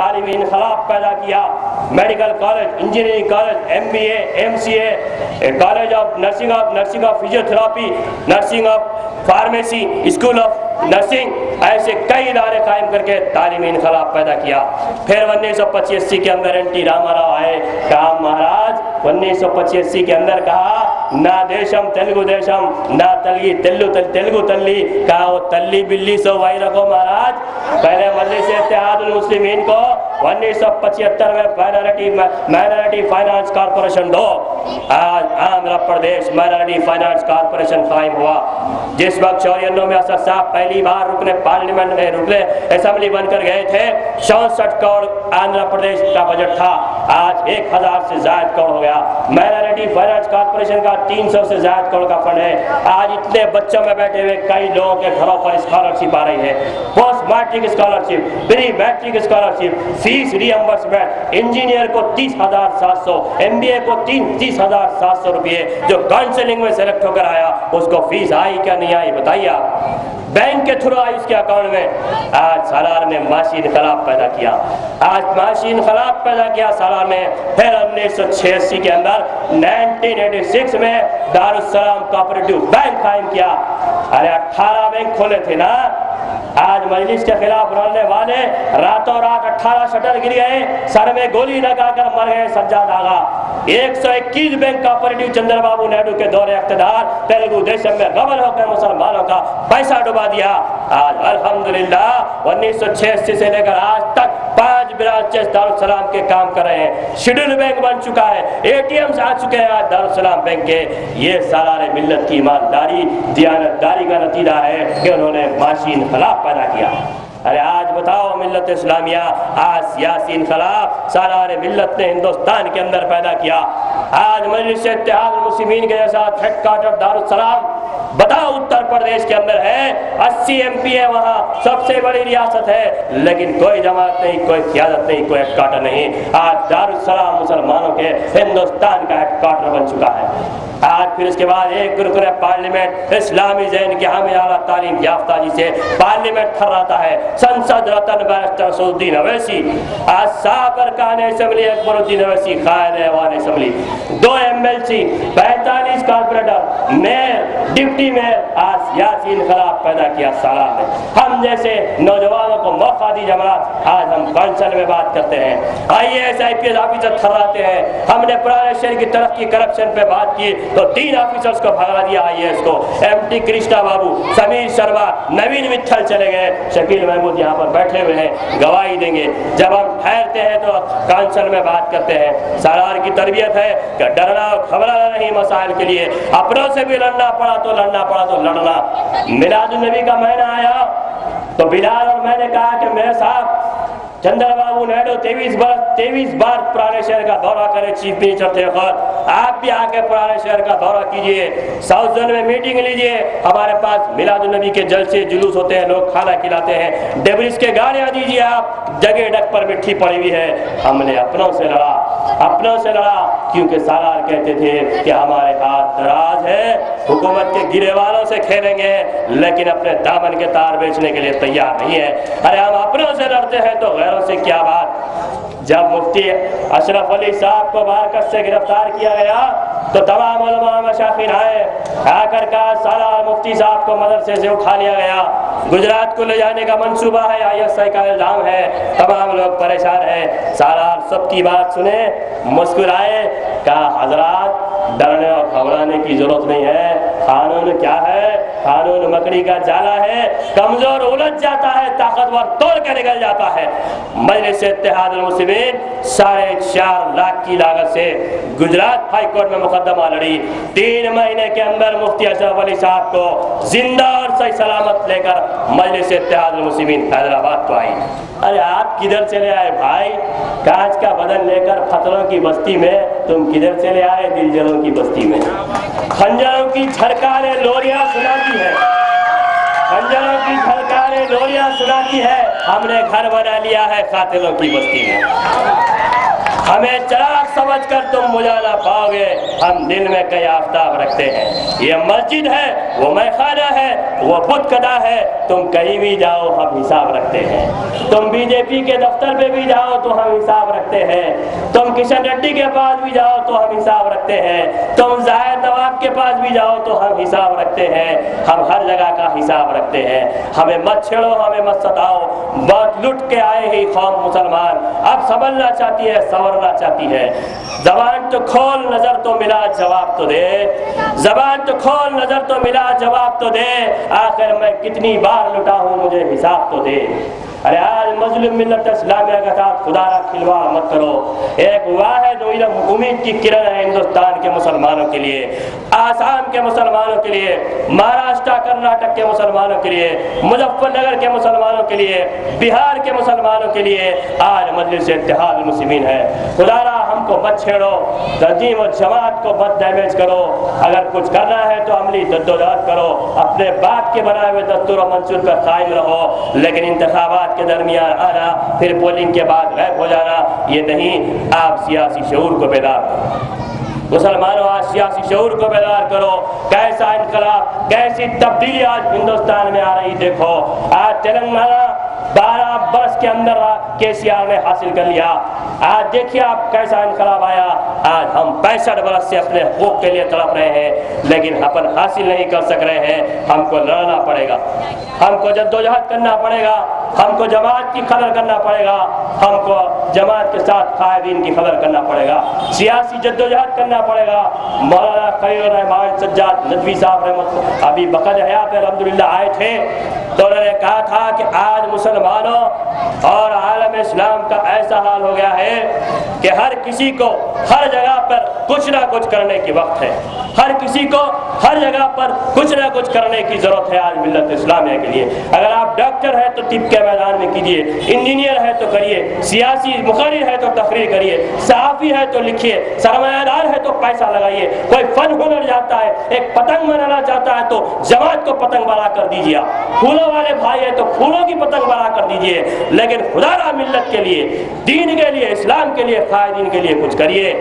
तालीमी इनकलाब पैदा किया। Medical college, engineering college, MBA, MCA, college of nursing of physiotherapy, nursing of pharmacy, school of nursing, ऐसे कई इदारे कायम करके तालीमी इनकलाब पैदा किया। फिर 1985 के अंदर NT रामाराव आए, कहा महाराज 1985 के अंदर कहा ना देशम तेलुगु देशम ना तेलुगु तल्ली, कहा वो तल्ली बिल्ली सो वही रखो महाराज। पहले मजलिस इत्तेहादुल मुस्लिमीन को 1975 में माइनॉरिटी फाइनेंस कॉर्पोरेशन दो, आज Andhra Pradesh minority finance corporation कायम हुआ। जिस वक्त 94 में असद साहब पहली बार रुकने पार्लियामेंट में रुकने असेंबली बनकर गए थे, 64 करोड़ आंध्र प्रदेश का बजट था, आज 1000 से ज्यादा करोड़ हो गया। माइनॉरिटी फाइनेंस कॉर्पोरेशन का 300 से ज्यादा करोड़ का फंड है। आज इतने बच्चों में बैठे हुए कई लोगों के घरों पर स्कॉलरशिप आ रही है, post matric scholarship, pre matric scholarship, fees reimbursement. Engineer को 30,700, MBA को 30,700 रुपये, जो काउंसलिंग में सेलेक्ट होकर आया उसको फीस आई क्या नहीं आई बताइए आप। बैंक के थ्रू आई उसके अकाउंट में। आज सालार में माशी इनकलाब पैदा किया, आज माशी इनकलाब पैदा किया सालार में। फिर 1986 के अंदर 1986 में दारुस्सलाम कोऑपरेटिव बैंक कायम किया। अरे 18 बैंक खोले थे ना। आज मजलिस के खिलाफ लड़ने वाले रातों रात 18 शटर गिर गए, सर में गोली लगाकर मर गए सज्जाद आगा। 121 बैंक कोऑपरेटिव चंद्रबाबू नायडू के दौरे इख्तियार तेलुगु देशम में गबन होकर मुसलमानों का पैसा डुबा दिया। आज अल्हम्दुलिल्लाह 1986 से लेकर आज तक 5 ब्रांचेस दारुस्सलाम के काम कर रहे हैं। शेड्यूल बैंक बन चुका है, ATMs आ चुके हैं आज दारुस्सलाम बैंक के। ये सालारे मिल्लत की ईमानदारी दियानतदारी का नतीजा है कि उन्होंने माशी इनकलाब पैदा किया। अरे आज बताओ मिल्लत इस्लामिया, आज सियासी इनकलाब सालारे मिल्लत ने हिंदुस्तान के अंदर पैदा किया। आज मजलिस इत्तेहादुल मुस्लिमीन के जैसा हेडक्वार्टर दारुस्सलाम बताओ उत्तर प्रदेश के अंदर है, 80 MP है, वहाँ सबसे बड़ी रियासत है, लेकिन कोई जमात नहीं, कोई क़यादत नहीं, कोई हेडक्वार्टर नहीं। आज दारुस्सलाम मुसलमानों के हिंदुस्तान का हेडक्वार्टर बन चुका है। आज फिर इसके बाद एक रुकन पार्लियामेंट इस्लामी ज़ैन के हामी आला तालीम याफ्ता जी से पार्लियामेंट थर्राता है, संसद रतन बैरिस्टर असदुद्दीन अवैसी। आज साबर कान असेंबली अकबरुद्दीन अवैसी कायद ऐवान assembly, 2 MLC, 45 corporator, mayor, deputy mayor. आज सियासी इनकलाब पैदा किया सालार में। हम जैसे नौजवानों को मौका दी जमात, आज हम काउंसिल में बात करते हैं, IAS IPS ऑफिसर थर्राते हैं। हमने पुराने शहर की तरक्की करप्शन पे बात की तो 3 ऑफिसर्स को भगा दिया IAS को, MT कृष्णा बाबू, समीर शर्मा, नवीन मित्तल चले गए, शकील महमूद यहाँ पर बैठे हुए हैं, गवाही देंगे। जब हम ठहरते हैं तो काउंसिल में बात करते हैं। सालार की तरबियत है कि डरना और घबराना नहीं मसाइल के लिए, अपनों से भी लड़ना पड़ा तो लड़ना। मिलादुन्नबी का महीना आया तो बिलाल और मैंने कहा कि मेरे साहब चंद्रबाबू नायडू 23 बार पुराने शहर का दौरा करें, चीफ मिनिस्टर थे खुद, आप भी आके पुराने शहर का दौरा कीजिए, साउथ जोन में मीटिंग लीजिए। हमारे पास मिलादुन्नबी के जलसे जुलूस होते हैं, लोग खाना खिलाते हैं, डेब्रिज के गाड़ियाँ दीजिए आप, जगह डक पर मिट्टी पड़ी हुई है। हमने अपनों से लड़ा क्योंकि सालार कहते थे कि हमारे हाथ दराज है, हुकूमत के गिरे वालों से खेलेंगे लेकिन अपने दामन के तार बेचने के लिए तैयार नहीं है। अरे हम अपनों से लड़ते हैं तो गैरों से क्या बात। जब मुफ्ती अशरफ अली साहब को बारकत से गिरफ्तार किया गया तो तमाम उलमा मशाइख आकर कहा सालार मुफ्ती साहब को मदरसे से उठा लिया गया, गुजरात को ले जाने का मंसूबा है, ISI का इल्जाम है, तमाम लोग परेशान हैं। सालार सबकी बात सुने, मुस्कुराए, कहा हजरात डरने और घबराने की जरूरत नहीं है। कानून क्या है? कानून मकड़ी का जाला है, कमजोर उलझ जाता है, ताकतवर तोड़ के निकल जाता है। मजलिस इत्तेहादुल मुस्लिमीन 4.5 लाख की लागत से गुजरात हाई कोर्ट में मुकदमा लड़ी। 3 महीने के अंदर मुफ्ती अशरफ अली साहब को जिंदा और सही सलामत लेकर मजलिस इत्तेहादुल मुस्लिमीन हैदराबाद को आई। अरे आप किधर चले आए भाई? कांच का बदन लेकर फतरों की बस्ती में तुम किधर चले आए? दिलजलों की बस्ती में खंजरों की झरकारें लोरियां सुनाती है, खंजरों की झरकारें लोरियां सुनाती है। हमने घर बना लिया है कातिलों की बस्ती में। हमें चिराग समझकर तुम बुझा ना पाओगे, हम दिल में कई आफ्ताब रखते हैं। ये मस्जिद है, वो मैखाना है, वो बुत कदा है, तुम कहीं भी जाओ हम हिसाब रखते हैं। तुम बीजेपी के दफ्तर पे भी जाओ तो हम हिसाब रखते हैं, तुम किशन रेड्डी के पास भी जाओ तो हम हिसाब रखते हैं, तुम जाहिद नवाब के पास भी जाओ तो हम हिसाब रखते हैं। हम हर जगह का हिसाब रखते हैं। हमें मत छेड़ो, हमें मत सताओ। बहुत लुट के आए ही कौम मुसलमान अब संभलना चाहती है, संवरना चाहती है। जबान तो खोल, नजर तो मिला, जवाब तो दे। जबान तो खोल, नजर तो मिला, जवाब तो दे। आखिर मैं कितनी बार लुटा हूँ, मुझे हिसाब तो दे। अरे आज मजलूम मिल्लत इस्लामिया के साथ खुदा ना खिलवाड़ मत करो। एक वाहिद उम्मीद की किरण है हिंदुस्तान के मुसलमानों के लिए, आसाम के मुसलमानों के लिए, महाराष्ट्र कर्नाटक के मुसलमानों के लिए, मुजफ्फरनगर के मुसलमानों के लिए, बिहार के मुसलमानों के लिए आज मजलिस इत्तेहाद मुस्लिमीन है। खुदारा हमको मत छेड़ो, तंजीम और जमात को मत डैमेज करो। अगर कुछ करना है तो अमली जद्दोजहद करो, अपने बाप के बनाए हुए दस्तूर और मंसूर पर कायम रहो, लेकिन इंतखाबात के दरमियान आना, फिर पोलिंग के बाद गायब हो जाना, ये नहीं। आप सियासी शऊर को बेदार करो। मुसलमानों, आज सियासी शऊर को बेदार करो। कैसा इनकलाब, कैसी तब्दीली आज हिंदुस्तान में आ रही देखो। आज तेलंगाना 12 बरस के अंदर केसीआर ने हासिल कर लिया। आज देखिए आप कैसा इनकलाब आया। आज हम 65 बरस से अपने हकूक के लिए तड़प रहे हैं, लेकिन अपन हासिल नहीं कर सक रहे हैं। हमको लड़ना पड़ेगा, हमको जद्दोजहद करना पड़ेगा, हमको जमात की कदर करना पड़ेगा, हमको जमात के साथ कायदीन की कदर करना पड़ेगा, सियासी जद्दोजहद करना पड़ेगा। मौलाना खलील रहमान सज्जाद नदवी साहब रहमत अभी बकद हयात अल्हम्दुलिल्लाह आए थे, तो उन्होंने कहा था कि आज मुसलमानों और आलम इस्लाम का ऐसा हाल हो गया है कि हर किसी को हर जगह पर कुछ ना कुछ करने की वक्त है। हर किसी को हर जगह पर कुछ ना कुछ करने की जरूरत है आज मिल्लत इस्लामिया के लिए। अगर आप डॉक्टर है तो तिब के मैदान में कीजिए, इंजीनियर है तो करिए, सियासी मुखर्रिर है तो तकरीर करिए, सहाफ़ी है तो लिखिए, सरमायादार है तो पैसा लगाइए। कोई फन हुनर जाता है, एक पतंग बनाना चाहता है तो जमात को पतंग बना कर दीजिए। फूलों वाले भाई है तो फूलों की पतंग बना कर दीजिए, लेकिन खुदारा मिल्लत के लिए, दीन के लिए, इस्लाम के लिए, कायदीन के लिए कुछ करिए।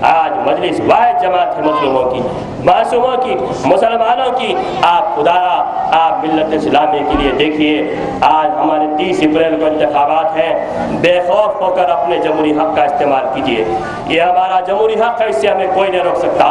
आज मजलिस वाहिद जमात है मजलूमों की, मासूमों की, मुसलमानों की। आप खुदारा, आप मिल्लत इस्लामी के लिए देखिए। आज हमारे 30 अप्रैल को इंतखाबात हैं, बेखौफ होकर अपने जमहूरी हक का इस्तेमाल कीजिए। ये हमारा जमहूरी हक है, इससे हमें कोई नहीं रोक सकता।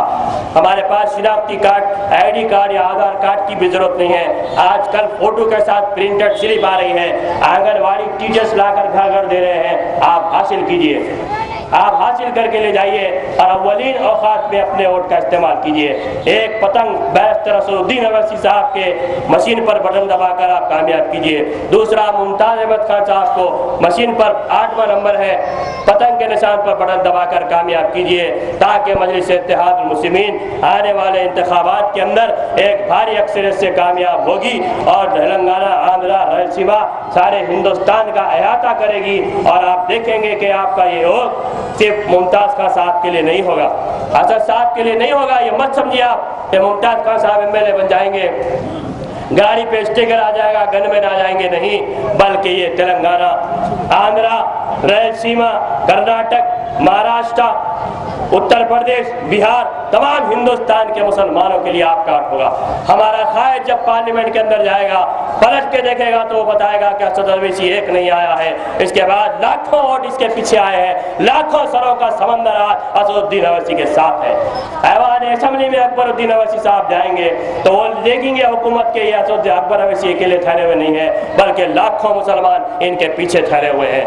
हमारे पास शिनाख्ती कार्ड, ID कार्ड या आधार कार्ड की भी जरूरत नहीं है। आजकल फोटो के साथ प्रिंटेड स्लिप आ रही है, आंगनवाड़ी टीचर्स लाकर घर घर दे रहे हैं। आप हासिल कीजिए, आप हासिल करके ले जाइए और अव्वलीन औकात में अपने वोट का इस्तेमाल कीजिए। एक पतंग बैरिस्टर असदुद्दीन अवैसी साहब के मशीन पर बटन दबाकर आप कामयाब कीजिए। दूसरा, मुमताज अहमद खान साहब को मशीन पर 8वां नंबर है, पतंग के निशान पर बटन दबाकर कामयाब कीजिए, ताकि मजलिस इत्तेहाद मुस्लिमीन आने वाले इंतखाबात के अंदर एक भारी अक्सरियत से कामयाब होगी और तेलंगाना, आंध्रा, रायलसीमा सारे हिंदुस्तान का अहाता करेगी। और आप देखेंगे कि आपका ये वोट सिर्फ मुमताज खान साहब के लिए नहीं होगा, असद साहब के लिए नहीं होगा। ये मत समझिए आप कि मुमताज खान साहब MLA बन जाएंगे, गाड़ी पे स्टिकर आ जाएगा, गनमैन आ जाएंगे, नहीं। बल्कि ये तेलंगाना, आंध्रा, रायलसीमा, कर्नाटक, महाराष्ट्र, उत्तर प्रदेश, बिहार, तमाम हिंदुस्तान के मुसलमानों के लिए आपका वोट होगा। हमारा कायद जब पार्लियामेंट के अंदर जाएगा, पलट के देखेगा तो वो बताएगा कि असद अवैसी एक नहीं आया है। इसके बाद लाखों वोट इसके पीछे आए हैं, लाखों सरों का समंदर आज असदुद्दीन अवैसी के साथ है। ऐवान असेंबली में अकबरुद्दीन अवैसी साहब जाएंगे तो वो देखेंगे हुकूमत के असद अकबर अवैसी अकेले ठहरे हुए नहीं है, बल्कि लाखों मुसलमान इनके पीछे ठहरे हुए हैं।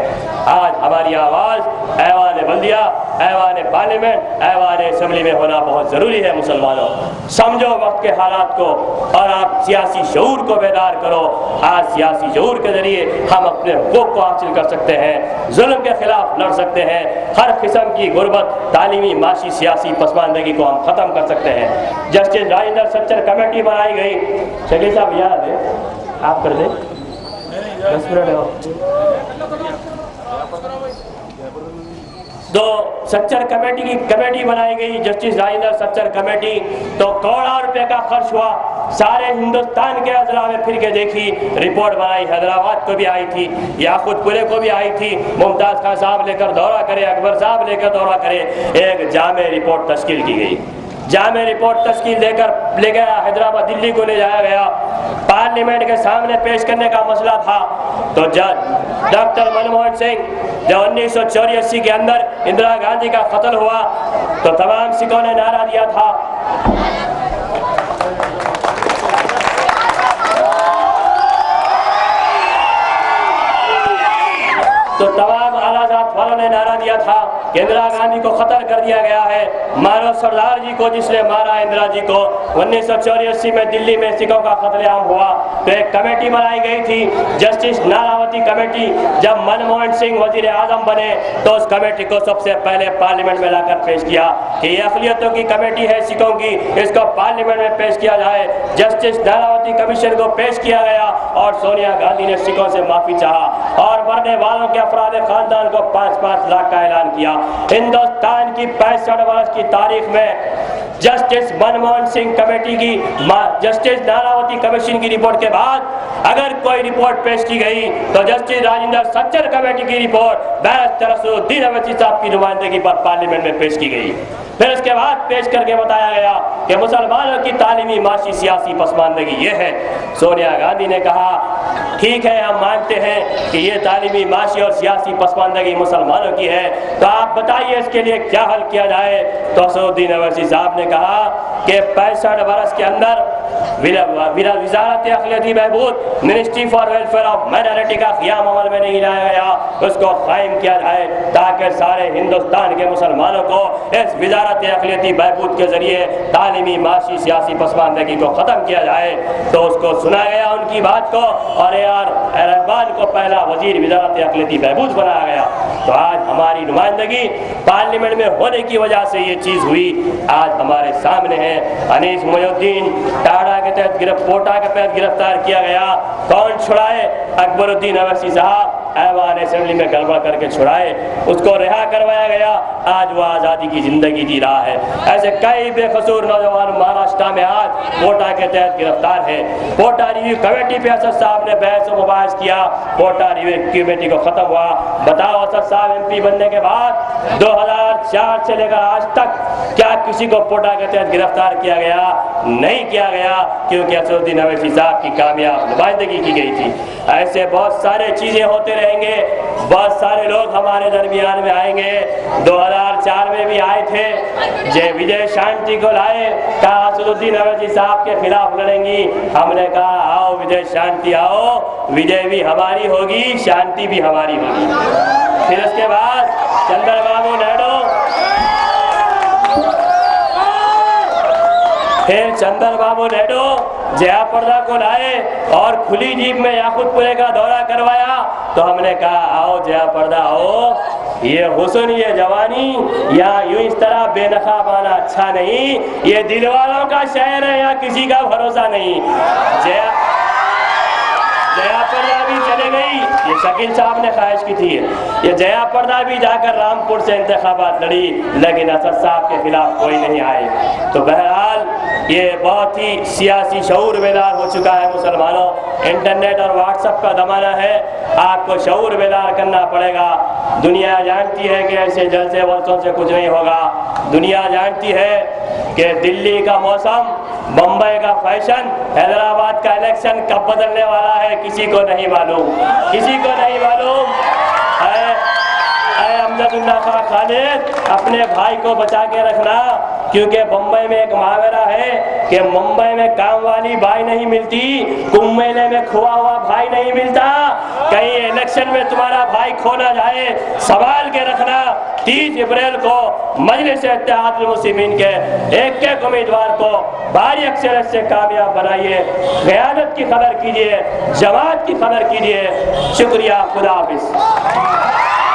आज हमारी आवाज़ ऐवान बल्दिया, ऐवान पार्लियामेंट, ऐवान असेंबली में होना बहुत ज़रूरी है। मुसलमानों, समझो वक्त के हालात को और आप सियासी शऊर को बेदार करो। आज सियासी शऊर के जरिए हम अपने हुकूक को हासिल कर सकते हैं, जुल्म के खिलाफ लड़ सकते हैं, हर किस्म की गुर्बत, तालीमी, माशी, सियासी पसमानदगी को हम ख़त्म कर सकते हैं। जस्टिस राजेंद्र सच्चर कमेटी बनाई गई, शकील साहब याद है, आप कर दें 10 मिनट तो सच्चर कमेटी की कमेटी बनाई गई, जस्टिस राजेंद्र सच्चर कमेटी। तो करोड़ों रुपए का खर्च हुआ, सारे हिंदुस्तान के अजला में फिर के देखी, रिपोर्ट बनाई। हैदराबाद को भी आई थी, याकूतपुरे को भी आई थी, मुमताज खान साहब लेकर दौरा करे, अकबर साहब लेकर दौरा करे, एक जामे रिपोर्ट तश्कील की गई। जामे रिपोर्ट तश्कील देकर ले गया हैदराबाद, दिल्ली को ले जाया गया, पार्लियामेंट के सामने पेश करने का मसला था। तो जज डॉक्टर मनमोहन सिंह, जब 1984 के अंदर इंदिरा गांधी का कत्ल हुआ तो तमाम सिखों ने नारा दिया था, तो तमाम आलाजात वालों ने नारा दिया था कि इंदिरा गांधी को कत्ल कर दिया गया है, मारो सरदार जी को जिसने मारा इंदिरा जी को। 1984 में दिल्ली में सिखों का कत्लेआम हुआ तो एक कमेटी बनाई गई थी, जस्टिस नानावती कमेटी। जब मनमोहन सिंह वजीर आजम बने तो उस कमेटी को सबसे पहले पार्लियामेंट में लाकर पेश किया कि ये अक़लियतों की कमेटी है सिखों की, इसको पार्लियामेंट में पेश किया जाए। जस्टिस नानावती कमीशन को पेश किया गया और सोनिया गांधी ने सिखों से माफी चाहा और मरने वालों के अफराद खानदान को 5-5 लाख का ऐलान किया। हिंदुस्तान की 65 वर्ष की तारीख में जस्टिस मनमोहन सिंह कमेटी की, जस्टिस नानावती कमीशन की रिपोर्ट के बाद अगर कोई रिपोर्ट पेश की गई तो जस्टिस राजेंद्र सच्चर कमेटी की रिपोर्ट बैरिस्टर असदुद्दीन अवैसी साहब की नुमाइंदगी पर पार्लियामेंट में पेश की गई। फिर उसके बाद पेश करके बताया गया कि मुसलमानों की तालीमी, माशी, सियासी पसमानदगी ये है। सोनिया गांधी ने कहा ठीक है, हम मानते हैं कि ये तालीमी, माशी और सियासी पसमानदगी मुसलमानों की है, तो आप बताइए इसके लिए क्या हल किया जाए। तो असदुद्दीन अवैसी साहब ने कहा कि 65 वर्ष के अंदर वजारत अक़लियती बहबूद, ministry for welfare of minority का क़याम अमल में नहीं लाया गया, उसको कायम किया जाए ताकि सारे हिंदुस्तान के मुसलमानों को इस वजारत अक़लियती बहबूद के जरिए तालीमी, माशी, सियासी पसमानदगी को ख़त्म किया जाए। तो उसको सुना गया उनकी बात को और रहमान को पहला वजीर वजारत अक़लियती बहबूद बनाया गया। तो आज हमारी नुमाइंदगी पार्लियामेंट में होने की वजह से ये चीज़ हुई। आज हमारे सामने है अनीस मोइनुद्दीन, टाड़ा के तहत पोटा के तहत गिरफ्तार किया गया। कौन छुड़ाए? अकबरुद्दीन अवैसी साहब ऐवान असेंबली में गड़बड़ करके छुड़ाए, उसको रिहा करवाया गया। आज वो आज़ादी की जिंदगी जी रहा है। ऐसे कई बेकसूर नौजवान महाराष्ट्र में आज पोटा के तहत गिरफ्तार है। पोटा रिव्यू कमेटी पे असद साहब ने बहस व मुबाहिस किया, पोटा रिव्यू कमेटी को खत्म हुआ। बताओ असद साहब MP बनने के बाद 2004 से लेकर आज तक क्या किसी को पोटा के तहत गिरफ्तार किया गया? नहीं किया गया, क्योंकि असदुद्दीन अवैसी साहब की कामयाब नुमाइंदगी की गई थी। ऐसे बहुत सारे चीजें होते रहेंगे, बहुत सारे लोग हमारे दरमियान में आएंगे। 2004 में भी आए थे, जय विजय शांति को लाए, कहा असदुद्दीन अवैसी साहब के खिलाफ लड़ेंगी। हमने कहा आओ विजय शांति आओ, विजय भी हमारी होगी, शांति भी हमारी होगी। फिर उसके बाद चंद्रबाबू नायडू, फिर चंद्रबाबू नायडू जयाप्रदा को लाए और खुली जीप में याकूतपुरे का दौरा करवाया। तो हमने कहा आओ जयाप्रदा आओ, ये हुस्न, ये जवानी या यूं इस तरह बेनकाब आना अच्छा नहीं, ये दिल वालों का शहर है, यहाँ किसी का भरोसा नहीं। जयाप्रदा भी चले गई, ये शकील साहब ने ख्वाहिश की थी, ये जयाप्रदा भी जाकर रामपुर से इंतखाबात लड़ी, लेकिन असद साहब के खिलाफ कोई नहीं आए। तो बहरहाल ये बहुत ही सियासी शऊर बेदार हो चुका है मुसलमानों। इंटरनेट और व्हाट्सएप का ज़माना है, आपको शऊर बेदार करना पड़ेगा। दुनिया जानती है कि ऐसे जलसे वर्षों से कुछ नहीं होगा। दुनिया जानती है कि दिल्ली का मौसम, बम्बई का फैशन, हैदराबाद का इलेक्शन कब बदलने वाला है किसी को नहीं मालूम, किसी को नहीं मालूम है। अहमदुल्लाह खान खालिद, अपने भाई को बचा के रखना, क्योंकि मुंबई में एक मुहावरा है कि मुंबई में काम वाली भाई नहीं मिलती, कुंभ मेले में खोआ हुआ भाई नहीं मिलता। कहीं इलेक्शन में तुम्हारा भाई खो ना जाए, संभाल के रखना। 30 अप्रैल को मजलिस इत्तेहादुल मुस्लिमीन के एक उम्मीदवार को भारी अक्सरियत से कामयाब बनाइए, क़यादत की कदर कीजिए, जमात की कदर कीजिए। शुक्रिया, खुदा हाफिज़।